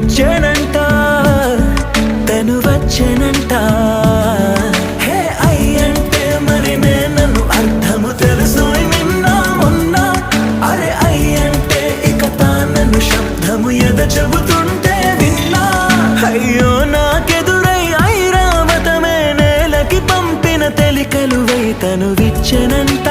వచ్చేనంట తను వచ్చేనంట హే అయ్యంటే మరి నేను అర్థము తెలుసు నిన్న మొన్న అరే అయ్యంటే ఇక తానను శబ్దము ఎద చెబుతుంటే విన్నా అయ్యో నాకెదురై ఐరావతమే నేలకి పంపిన తెలికలువై తను విచ్చెనంట